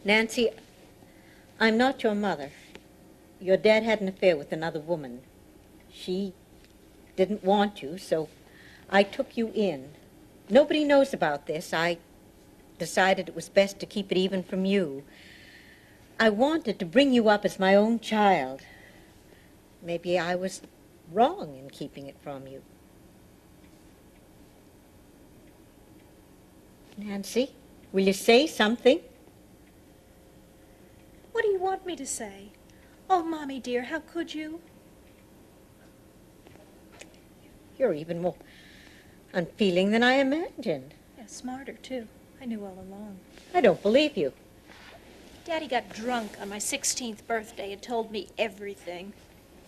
Nancy, I'm not your mother. Your dad had an affair with another woman. She didn't want you, so I took you in. Nobody knows about this. I decided it was best to keep it even from you. I wanted to bring you up as my own child. Maybe I was wrong in keeping it from you. Nancy, will you say something? What do you want me to say? Oh, Mommy dear, how could you? You're even more unfeeling than I imagined. Yeah, smarter, too. I knew all along. I don't believe you. Daddy got drunk on my 16th birthday and told me everything.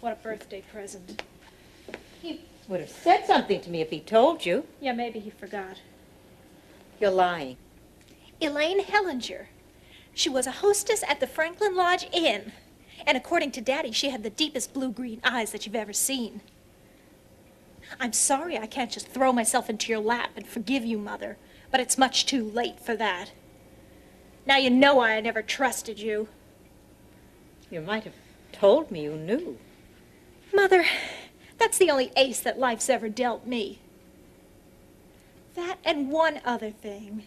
What a birthday present. He would have said something to me if he told you. Yeah, maybe he forgot. You're lying. Elaine Hellinger. She was a hostess at the Franklin Lodge Inn. And according to Daddy, she had the deepest blue-green eyes that you've ever seen. I'm sorry I can't just throw myself into your lap and forgive you, Mother, but it's much too late for that. Now you know why I never trusted you. You might have told me you knew. Mother, that's the only ace that life's ever dealt me. That and one other thing.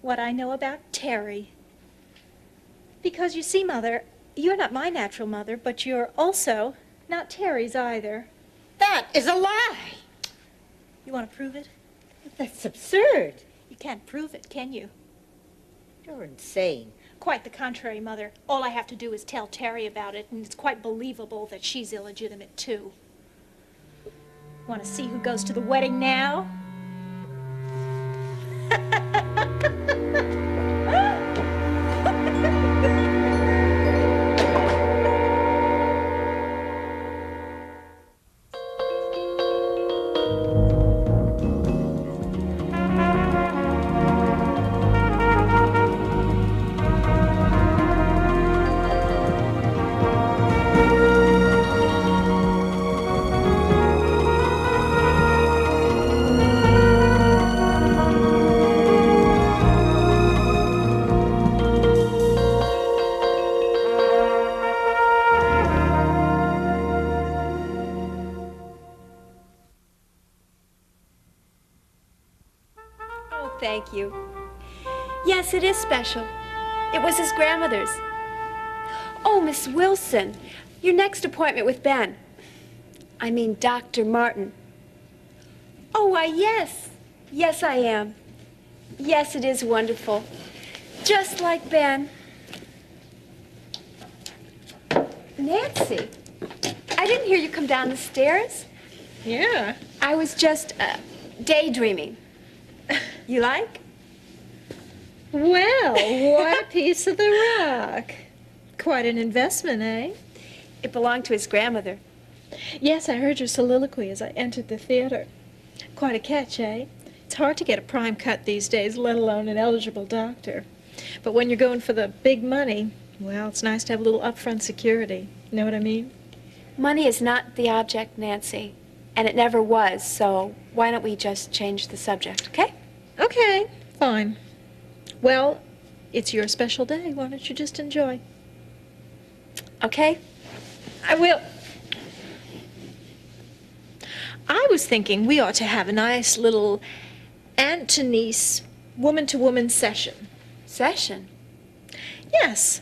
What I know about Terry. Because you see, Mother, you're not my natural mother, but you're also not Terry's either. That is a lie. You want to prove it? That's absurd. You can't prove it, can you? You're insane. Quite the contrary, Mother. All I have to do is tell Terry about it, and it's quite believable that she's illegitimate, too. Want to see who goes to the wedding now? Thank you. Yes, it is special. It was his grandmother's. Oh, Miss Wilson, your next appointment with Ben. I mean, Dr. Martin. Oh, why, yes. Yes, I am. Yes, it is wonderful. Just like Ben. Nancy, I didn't hear you come down the stairs. Yeah. I was just daydreaming. You like? Well, what a piece of the rock. Quite an investment, eh? It belonged to his grandmother. Yes, I heard your soliloquy as I entered the theater. Quite a catch, eh? It's hard to get a prime cut these days, let alone an eligible doctor. But when you're going for the big money, well, it's nice to have a little upfront security. Know what I mean? Money is not the object, Nancy, and it never was, so why don't we just change the subject, okay? Okay, fine. Well, it's your special day. Why don't you just enjoy? Okay? I will. I was thinking we ought to have a nice little aunt-to-niece, woman-to-woman session. Session? Yes,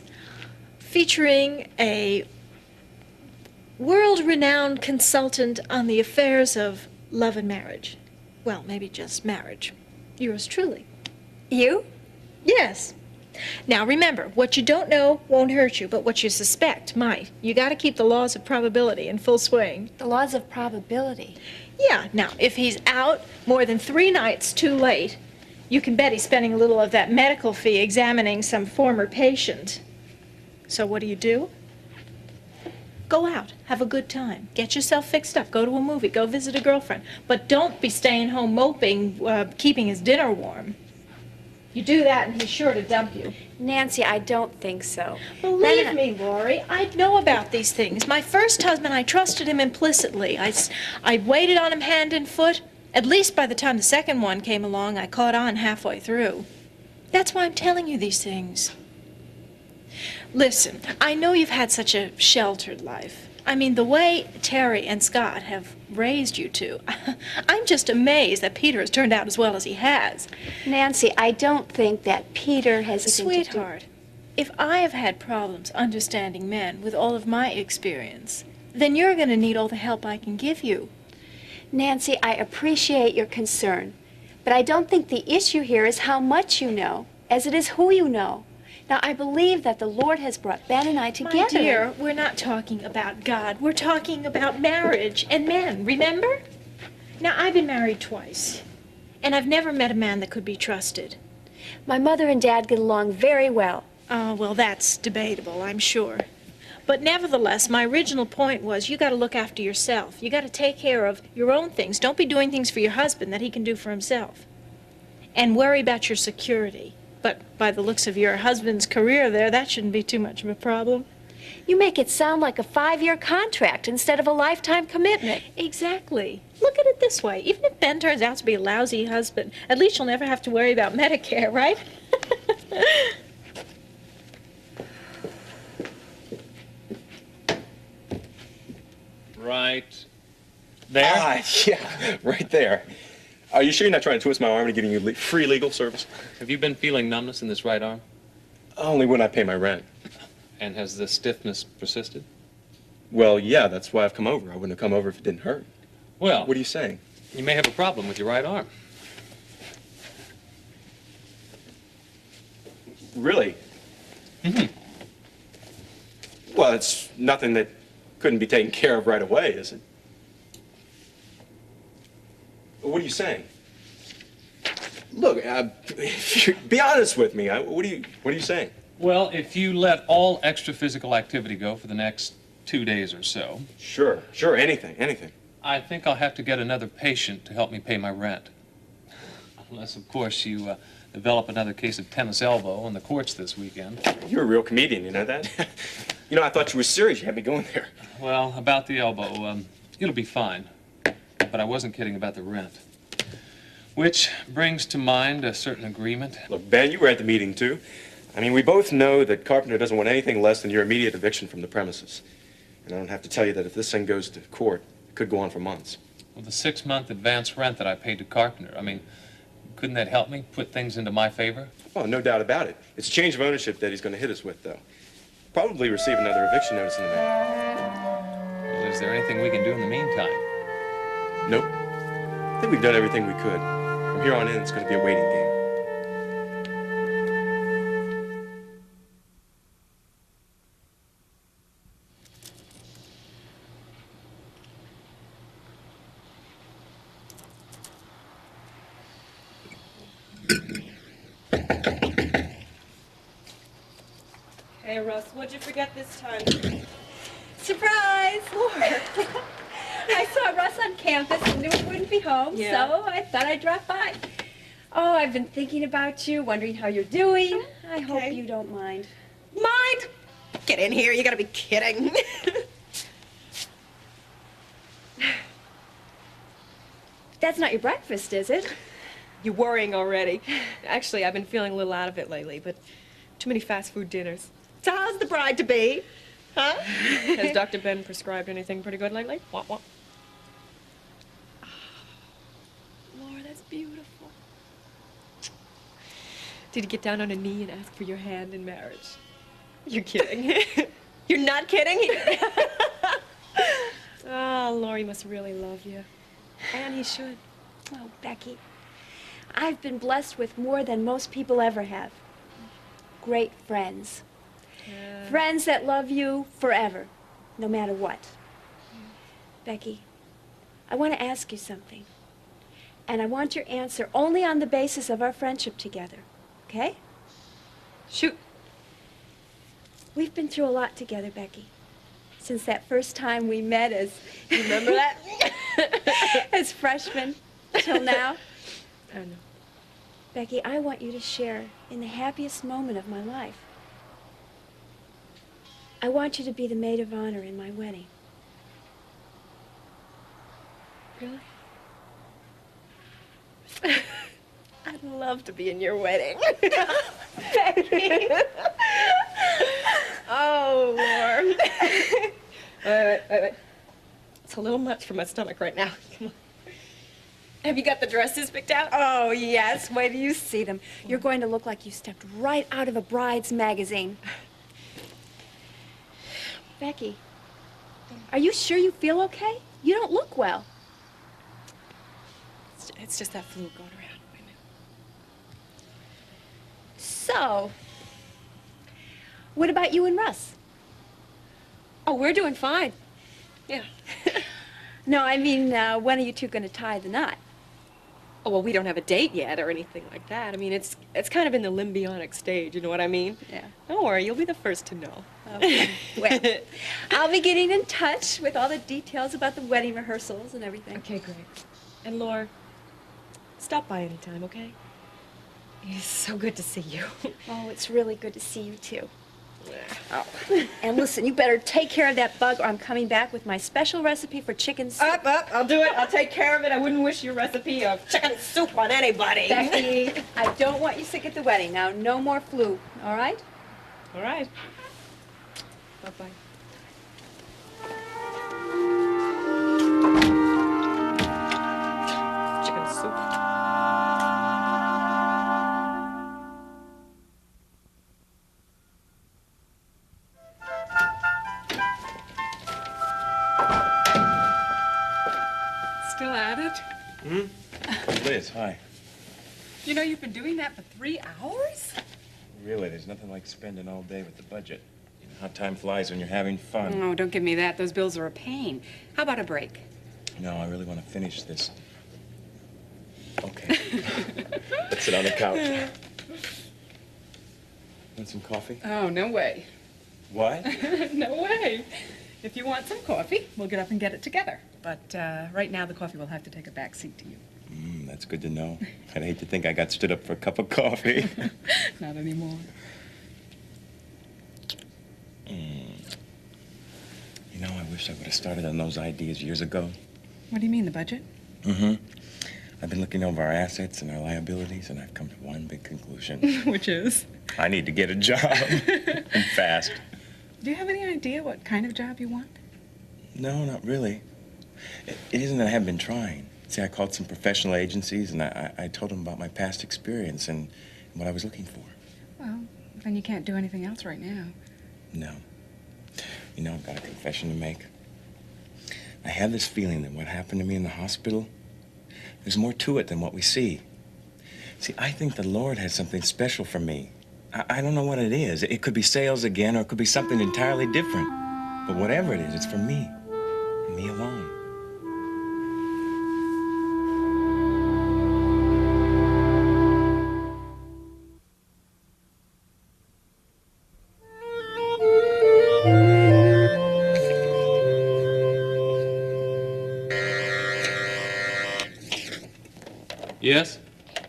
featuring a world-renowned consultant on the affairs of love and marriage. Well, maybe just marriage. Yours truly. You? Yes. Now, remember, what you don't know won't hurt you, but what you suspect might. You got to keep the laws of probability in full swing. The laws of probability. Yeah, now, if he's out more than 3 nights too late, you can bet he's spending a little of that medical fee examining some former patient. So what do? Go out, have a good time, get yourself fixed up, go to a movie, go visit a girlfriend. But don't be staying home moping, keeping his dinner warm. You do that and he's sure to dump you. Nancy, I don't think so. Believe me, Laurie, I know about these things. My first husband, I trusted him implicitly. I waited on him hand and foot. At least by the time the second one came along, I caught on halfway through. That's why I'm telling you these things. Listen, I know you've had such a sheltered life. I mean, the way Terry and Scott have raised you two, I'm just amazed that Peter has turned out as well as he has. Nancy, I don't think that Peter has anything to do- Sweetheart, if I have had problems understanding men with all of my experience, then you're going to need all the help I can give you. Nancy, I appreciate your concern, but I don't think the issue here is how much you know, as it is who you know. Now, I believe that the Lord has brought Ben and I together. My dear, we're not talking about God. We're talking about marriage and men, remember? Now, I've been married twice, and I've never met a man that could be trusted. My mother and Dad get along very well. Oh, well, that's debatable, I'm sure. But nevertheless, my original point was you got to look after yourself. You got to take care of your own things. Don't be doing things for your husband that he can do for himself. And worry about your security. But by the looks of your husband's career there, that shouldn't be too much of a problem. You make it sound like a 5-year contract instead of a lifetime commitment. Exactly. Look at it this way. Even if Ben turns out to be a lousy husband, at least you'll never have to worry about Medicare, right? Right there? Ah, yeah, right there. Are you sure you're not trying to twist my arm and giving you free legal service? Have you been feeling numbness in this right arm? Only when I pay my rent. And has the stiffness persisted? Well, yeah, that's why I've come over. I wouldn't have come over if it didn't hurt. Well, What are you saying? you may have a problem with your right arm. Really? Mm-hmm. Well, it's nothing that couldn't be taken care of right away, is it? What are you saying? Look, be honest with me. What are you saying? Well, if you let all extra physical activity go for the next 2 days or so, Sure, anything. I think I'll have to get another patient to help me pay my rent. Unless, of course, you develop another case of tennis elbow in the courts this weekend. You're a real comedian, you know that? You know, I thought you were serious. You had me going there. Well, about the elbow, it'll be fine. But I wasn't kidding about the rent. Which brings to mind a certain agreement. Look, Ben, you were at the meeting, too. I mean, we both know that Carpenter doesn't want anything less than your immediate eviction from the premises. And I don't have to tell you that if this thing goes to court, it could go on for months. Well, the 6-month advance rent that I paid to Carpenter, I mean, couldn't that help me put things into my favor? Well, no doubt about it. It's a change of ownership that he's going to hit us with, though. Probably receive another eviction notice in the mail. Well, is there anything we can do in the meantime? Nope. I think we've done everything we could. From here on in, it's going to be a waiting game. Hey, Russ, what'd you forget this time? Surprise! I saw Russ on campus and knew he wouldn't be home, Yeah. so I thought I'd drop by. Oh, I've been thinking about you, wondering how you're doing. I hope Okay. you don't mind. Mind? Get in here, you gotta be kidding. That's not your breakfast, is it? You're worrying already. Actually, I've been feeling a little out of it lately, but too many fast food dinners. So how's the bride-to-be? Huh? Has Dr. Ben prescribed anything pretty good lately? What? Laura, that's beautiful. Did he get down on a knee and ask for your hand in marriage? You're kidding. You're not kidding? Oh, Laura, he must really love you. And he should. Oh, Becky, I've been blessed with more than most people ever have. Great friends. Friends that love you forever, no matter what. Becky, I want to ask you something. And I want your answer only on the basis of our friendship together, okay? Shoot. We've been through a lot together, Becky. Since that first time we met as... Remember that? as freshmen till now. I know. Becky, I want you to share in the happiest moment of my life. I want you to be the maid of honor in my wedding. Really? I'd love to be in your wedding. Becky! little much for my stomach right now. Come on. Have you got the dresses picked out? Oh, yes. Wait till you see them. You're going to look like you stepped right out of a bride's magazine. Becky, are you sure you feel okay? You don't look well. It's just that flu going around. Wait a minute. So, what about you and Russ? Oh, we're doing fine. Yeah. No, I mean, when are you two going to tie the knot? Oh, well, we don't have a date yet or anything like that. I mean, it's kind of in the limbionic stage, you know what I mean? Yeah. Don't worry, you'll be the first to know. Okay. Well, I'll be getting in touch with all the details about the wedding rehearsals and everything. Okay, great. And Laura, stop by anytime, okay? It's so good to see you. Oh, it's really good to see you, too. Oh. And listen, you better take care of that bug or I'm coming back with my special recipe for chicken soup. Up, I'll do it. I'll take care of it. I wouldn't wish your recipe of chicken soup on anybody. Becky, I don't want you sick at the wedding. Now, no more flu, all right? All right. Bye-bye. Chicken soup. Still at it? Liz, hi. You know, you've been doing that for 3 hours? Really, there's nothing like spending all day with the budget. You know how time flies when you're having fun. Oh, don't give me that. Those bills are a pain. How about a break? No, I really want to finish this. Okay. Let's sit on the couch. Want some coffee? Oh, no way. What? No way. If you want some coffee, we'll get up and get it together. But right now, the coffee will have to take a back seat to you. That's good to know. I'd hate to think I got stood up for a cup of coffee. Not anymore. You know, I wish I would have started on those ideas years ago. What do you mean, the budget? I've been looking over our assets and our liabilities, and I've come to one big conclusion. Which is? I need to get a job. And fast. Do you have any idea what kind of job you want? No, not really. It isn't that I haven't been trying. See, I called some professional agencies, and I told them about my past experience and what I was looking for. Well, then you can't do anything else right now. No. You know, I've got a confession to make. I have this feeling that what happened to me in the hospital, there's more to it than what we see. See, I think the Lord has something special for me. I don't know what it is. It could be sales again, or it could be something entirely different. But whatever it is, it's for me. And me alone. Yes?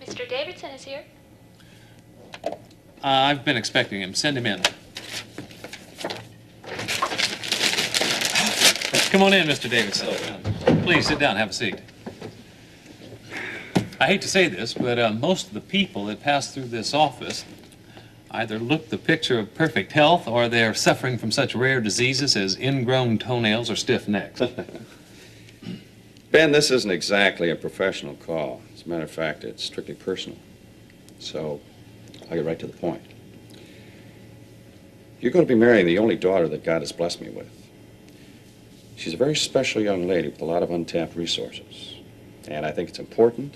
Mr. Davidson is here. I've been expecting him. Send him in. Come on in, Mr. Davidson. Please sit down, have a seat. I hate to say this, but most of the people that pass through this office either look the picture of perfect health or they're suffering from such rare diseases as ingrown toenails or stiff necks. Ben, this isn't exactly a professional call. As a matter of fact, it's strictly personal. So, I'll get right to the point. You're going to be marrying the only daughter that God has blessed me with. She's a very special young lady with a lot of untapped resources. And I think it's important,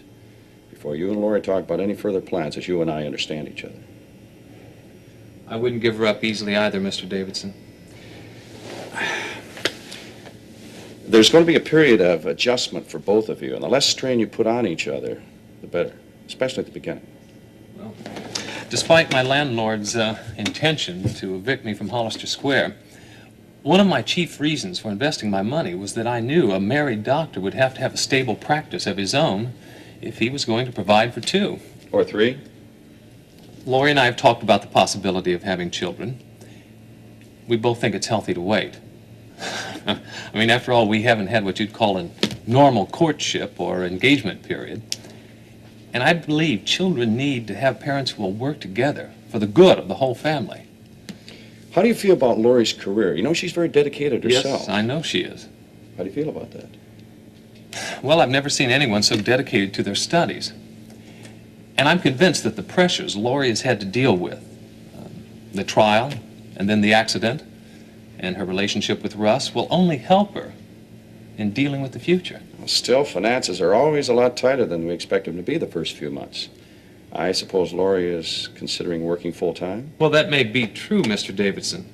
before you and Lori talk about any further plans, that you and I understand each other. I wouldn't give her up easily either, Mr. Davidson. There's going to be a period of adjustment for both of you, and the less strain you put on each other, the better, especially at the beginning. Well, despite my landlord's intention to evict me from Hollister Square, one of my chief reasons for investing my money was that I knew a married doctor would have to have a stable practice of his own if he was going to provide for two. Or three. Lori and I have talked about the possibility of having children. We both think it's healthy to wait. I mean, after all, we haven't had what you'd call a normal courtship or engagement period. And I believe children need to have parents who will work together for the good of the whole family. How do you feel about Lori's career? You know, she's very dedicated herself. Yes, I know she is. How do you feel about that? Well, I've never seen anyone so dedicated to their studies. And I'm convinced that the pressures Laurie has had to deal with, the trial, and then the accident, and her relationship with Russ, will only help her in dealing with the future. Well, still, finances are always a lot tighter than we expect them to be the first few months. I suppose Laurie is considering working full-time? Well, that may be true, Mr. Davidson.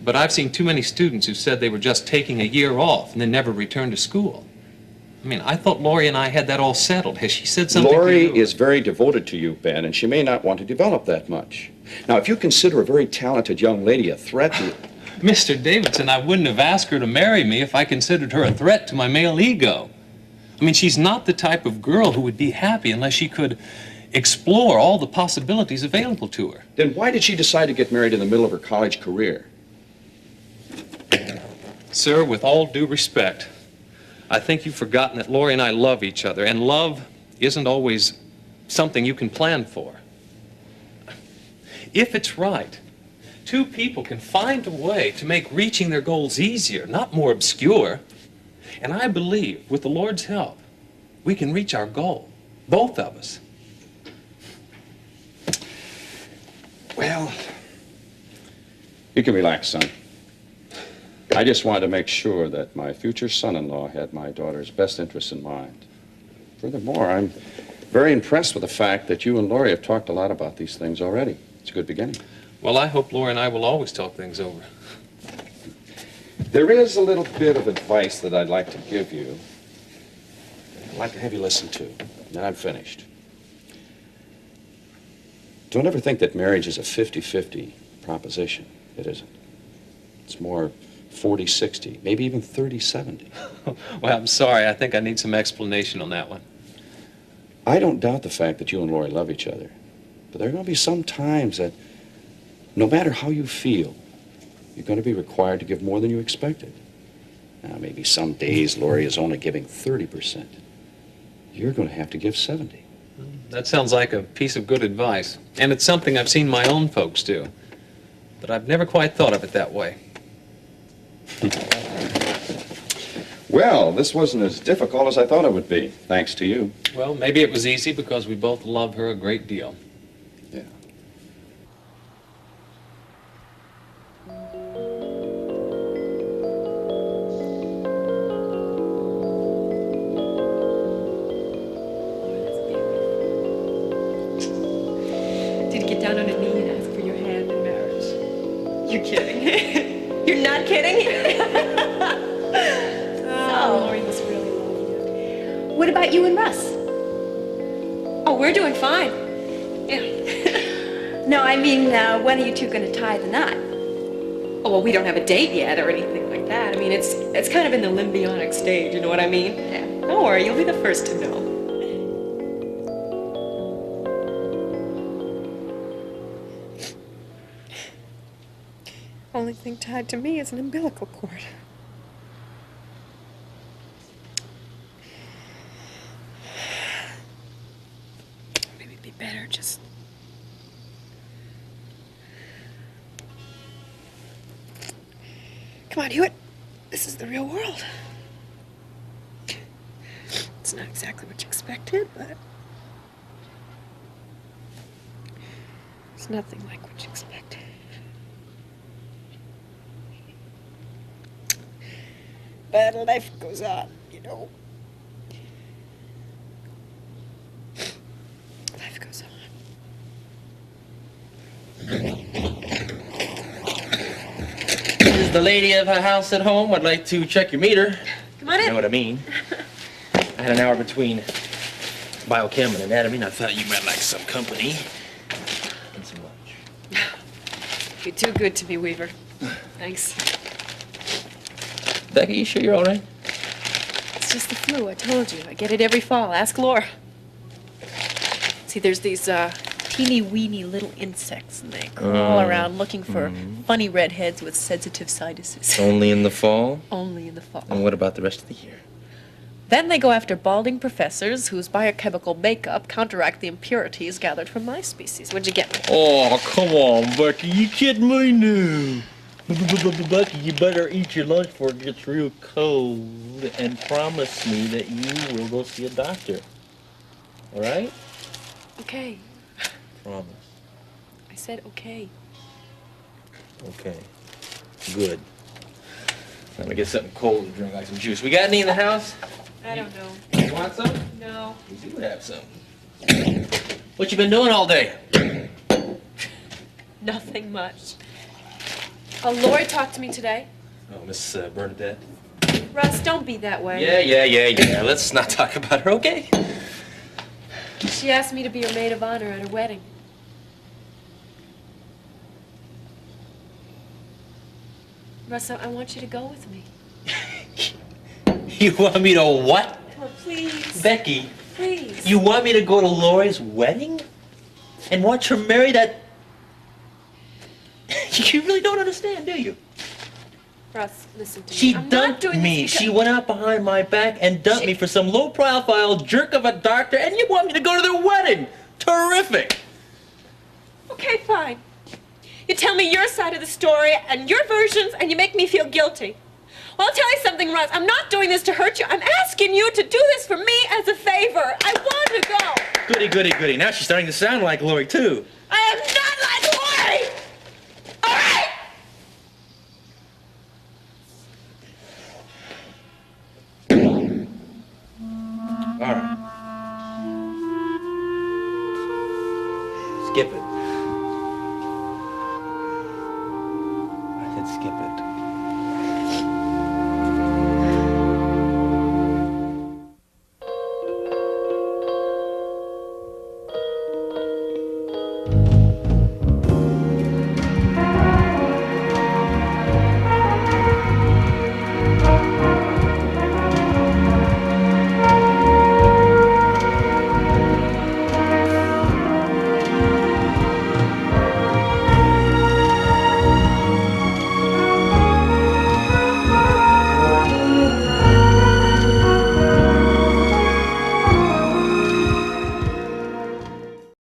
But I've seen too many students who said they were just taking a year off and then never returned to school. I mean, I thought Laurie and I had that all settled. Has she said something to Laurie you? is very devoted to you, Ben, and she may not want to develop that much. Now, if you consider a very talented young lady a threat to... Mr. Davidson, I wouldn't have asked her to marry me if I considered her a threat to my male ego. I mean, she's not the type of girl who would be happy unless she could explore all the possibilities available to her. Then why did she decide to get married in the middle of her college career? Sir, with all due respect, I think you've forgotten that Laurie and I love each other, and love isn't always something you can plan for. If it's right, two people can find a way to make reaching their goals easier, not more obscure. And I believe, with the Lord's help, we can reach our goal, both of us. Well, you can relax, son. I just wanted to make sure that my future son-in-law had my daughter's best interests in mind. Furthermore, I'm very impressed with the fact that you and Laurie have talked a lot about these things already. It's a good beginning. Well, I hope Laurie and I will always talk things over. There is a little bit of advice that I'd like to give you. I'd like to have you listen to, and then I'm finished. Don't ever think that marriage is a 50-50 proposition. It isn't. It's more 40-60, maybe even 30-70. Well, I'm sorry. I think I need some explanation on that one. I don't doubt the fact that you and Laurie love each other, but there are going to be some times that no matter how you feel, you're going to be required to give more than you expected. Now, maybe some days Laurie is only giving 30%. You're going to have to give 70%. That sounds like a piece of good advice. And it's something I've seen my own folks do. But I've never quite thought of it that way. Well, this wasn't as difficult as I thought it would be, thanks to you. Well, maybe it was easy because we both love her a great deal. Yeah. Did you get down on a knee and ask for your hand in marriage? You're kidding. You're not kidding? Oh, Laurie must really love you. What about you and Russ? Oh, we're doing fine. Yeah. No, I mean, when are you two going to tie the knot? Oh, well, we don't have a date yet or anything like that. I mean, it's kind of in the embryonic stage, you know what I mean? Yeah. Don't worry, you'll be the first to know. Only thing tied to me is an umbilical cord. Maybe it'd be better just... Come on, Hewitt. This is the real world. It's not exactly what you expected, but... it's nothing like what you expected. But life goes on, you know. Life goes on. Is the lady of her house at home? I'd like to check your meter. Come on You know in. what I mean? I had an hour between biochem and anatomy, and I thought you might like some company and some lunch. You're too good to me, Weaver. Thanks. Becky, you sure you're all right? It's just the flu, I told you. I get it every fall. Ask Laura. See, there's these teeny-weeny little insects, and they crawl around looking for funny redheads with sensitive sinuses. Only in the fall? Only in the fall. And what about the rest of the year? Then they go after balding professors whose biochemical makeup counteract the impurities gathered from my species. What'd you get me? Oh, come on, Becky. You kidding me now? Bucky, you better eat your lunch before it gets real cold and promise me that you will go see a doctor. All right? Okay. Promise. I said okay. Okay. Good. Let me get something cold to drink, like some juice. We got any in the house? I don't know. You want some? No. We do have some. What you been doing all day? Nothing much. Lori talked to me today. Oh, Miss Bernadette. Russ, don't be that way. Yeah. Let's not talk about her, okay? She asked me to be her maid of honor at her wedding. Russ, I want you to go with me. You want me to what? Oh, please. Becky, Please. you want me to go to Lori's wedding? And watch her marry that... You really don't understand, do you? Russ, listen to me. She I'm not dumped doing me. this She went out behind my back and dumped me for some low-profile jerk of a doctor, and you want me to go to their wedding? Terrific. Okay, fine. You tell me your side of the story and your versions, and you make me feel guilty. Well, I'll tell you something, Russ. I'm not doing this to hurt you. I'm asking you to do this for me as a favor. I want to go. Goody. Now she's starting to sound like Lori, too. I am not like Lori! All right? All right. Skip it. I said skip it.